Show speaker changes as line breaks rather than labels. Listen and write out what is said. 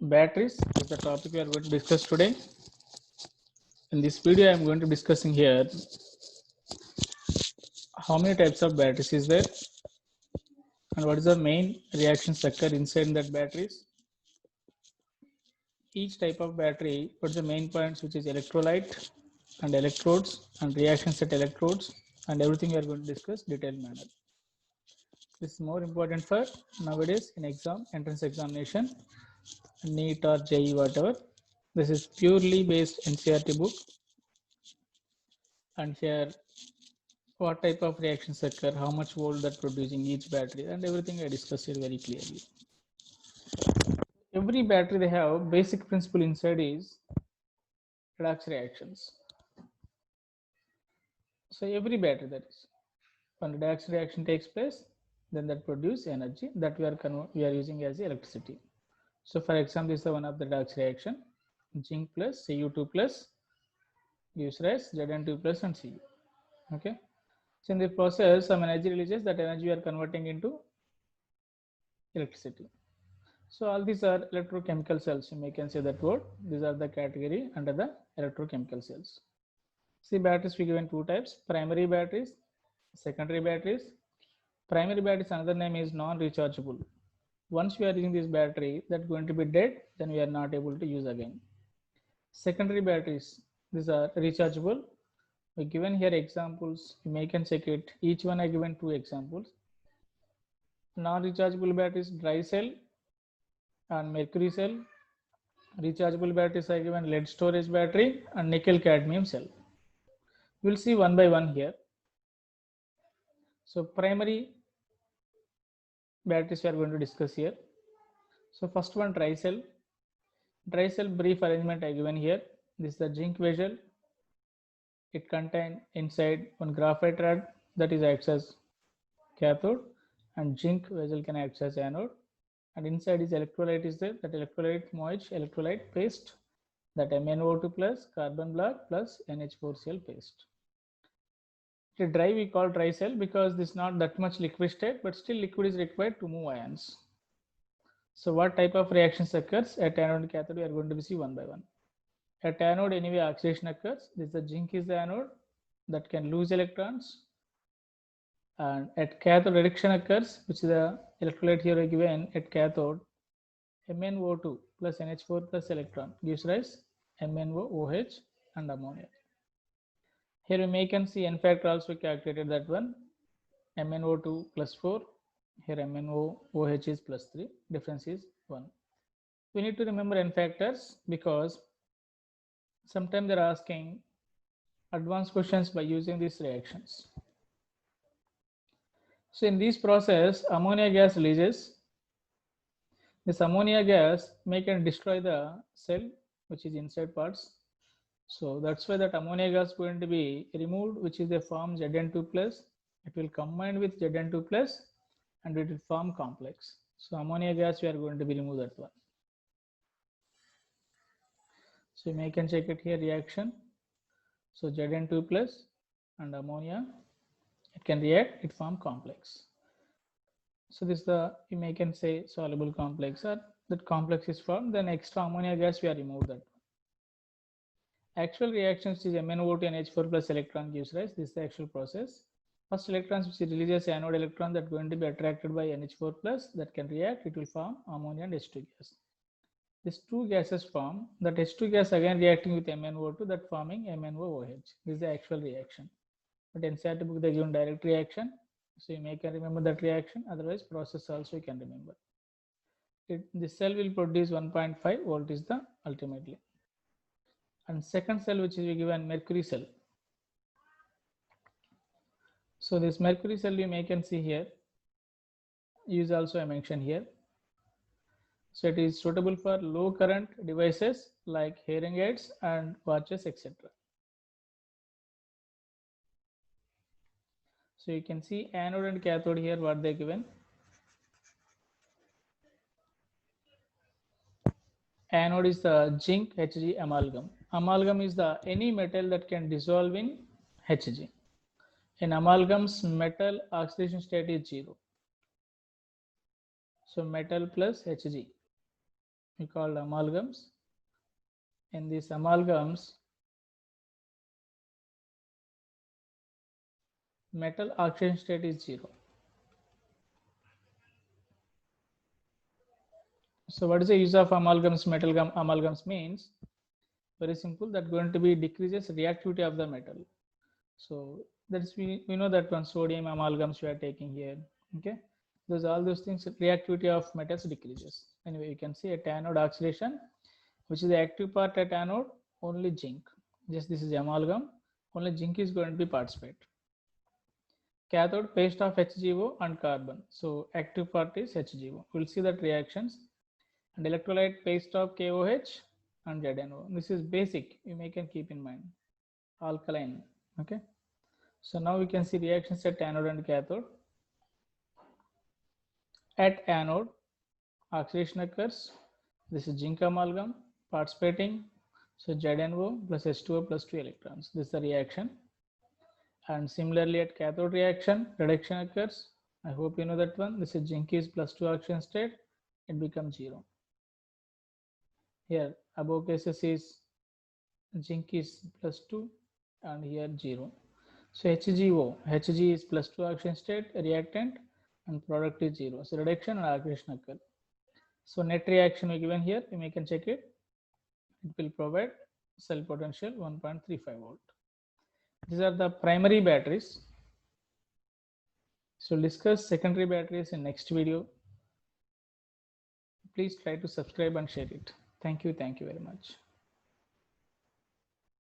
Batteries is the topic we are going to discuss today. In this video, I am going to be discussing here how many types of batteries is there and what is the main reactions occur inside that batteries. Each type of battery, what is the main points, which is electrolyte and electrodes and reactions at electrodes, and everything we are going to discuss detailed manner. This is more important for nowadays in exam, entrance examination, NEET or JEE, whatever. This is purely based NCERT book, and here what type of reactions occur, how much volt that producing each battery, and everything I discussed here very clearly. Every battery they have basic principle inside is redox reactions. So every battery, that is, when redox reaction takes place, then that produce energy that we are using as electricity. So for example, this is one of the redox reaction. Zinc plus Cu2 plus gives rise Zn2 plus and Cu. Okay. So in the process, some energy releases. That energy we are converting into electricity. So all these are electrochemical cells. You may can say that word. These are the category under the electrochemical cells. See, batteries we given two types: primary batteries, secondary batteries. Primary batteries, another name is non-rechargeable. Once we are using this battery, that's going to be dead, then we are not able to use again. Secondary batteries, these are rechargeable. We given here examples. You may can check it. Each one I given two examples. Non-rechargeable batteries, dry cell and mercury cell. Rechargeable batteries are given lead storage battery and nickel cadmium cell. We'll see one by one here. So primary batteries we are going to discuss here. So first one, dry cell. Dry cell brief arrangement I given here. This is the zinc vessel. It contains inside one graphite rod that is acts as cathode, and zinc vessel can act as anode. And inside is electrolyte is there. That electrolyte moist electrolyte paste, that MnO2 plus carbon block plus NH4Cl paste. The dry we call dry cell because this is not that much liquid state, but still liquid is required to move ions. So what type of reactions occurs at anode and cathode, we are going to see one by one. At anode, anyway, oxidation occurs. This is the zinc is the anode that can lose electrons. And at cathode, reduction occurs, which is the electrolyte here given at cathode. MnO2 plus NH4 plus electron gives rise MnOOH and ammonia. Here we may can see N factor also calculated, that one MnO2 plus 4, here MnOOH is plus 3, difference is 1. We need to remember N factors because sometimes they're asking advanced questions by using these reactions. So in this process, ammonia gas releases. This ammonia gas may can destroy the cell which is inside parts. So that's why that ammonia gas is going to be removed, which is a form Zn2 plus. It will combine with Zn2 plus and it will form complex. So ammonia gas we are going to be remove that one. So you may can check it here reaction. So Zn2 plus and ammonia, it can react, it form complex. So this is the, you may can say soluble complex, or that complex is formed, then extra ammonia gas we are remove that. Actual reactions is MnO2 and H4 plus electron gives rise. This is the actual process. First electrons which releases anode electron that going to be attracted by NH4 plus that can react. It will form ammonia and H2 gas. These two gases form. That H2 gas again reacting with MnO2 that forming MnOOH. This is the actual reaction. But in NCERT book they given direct reaction. So you may can remember that reaction. Otherwise process also you can remember. This cell will produce 1.5 volt is the ultimately. And second cell which is given mercury cell. So this mercury cell you may can see here, use also I mentioned here. So it is suitable for low current devices like hearing aids and watches, etc. So you can see anode and cathode here what they given. Anode is the zinc Hg amalgam. Amalgam is the any metal that can dissolve in Hg. In amalgams, metal oxidation state is 0. So metal plus Hg. we call amalgams. In these amalgams, metal oxidation state is 0. So what is the use of amalgams? Metal amalgams means very simple, that going to be decreases reactivity of the metal. So that's we know that one sodium amalgams we are taking here. Okay, those all those things, reactivity of metals decreases. Anyway, you can see at anode oxidation, which is the active part at anode, only zinc. Just this is amalgam, only zinc is going to be participate. Cathode, paste of HGO and carbon. So active part is HGO. We'll see that reactions. And electrolyte, paste of KOH and ZNO. This is basic, you may can keep in mind. Alkaline. Okay. So now we can see reactions at anode and cathode. At anode, oxidation occurs. This is zinc amalgam participating. So ZNO plus H2O plus 2 electrons. This is the reaction. And similarly at cathode reaction, reduction occurs. I hope you know that one. This is zinc is plus 2 oxidation state. It becomes 0. Here above cases is zinc is plus 2 and here 0. So HGO, Hg is plus 2 oxidation state, reactant, and product is 0. So reduction and oxidation occur. So net reaction we given here, you can check it. It will provide cell potential 1.35 volt. These are the primary batteries. So discuss secondary batteries in next video. Please try to subscribe and share it. Thank you very much.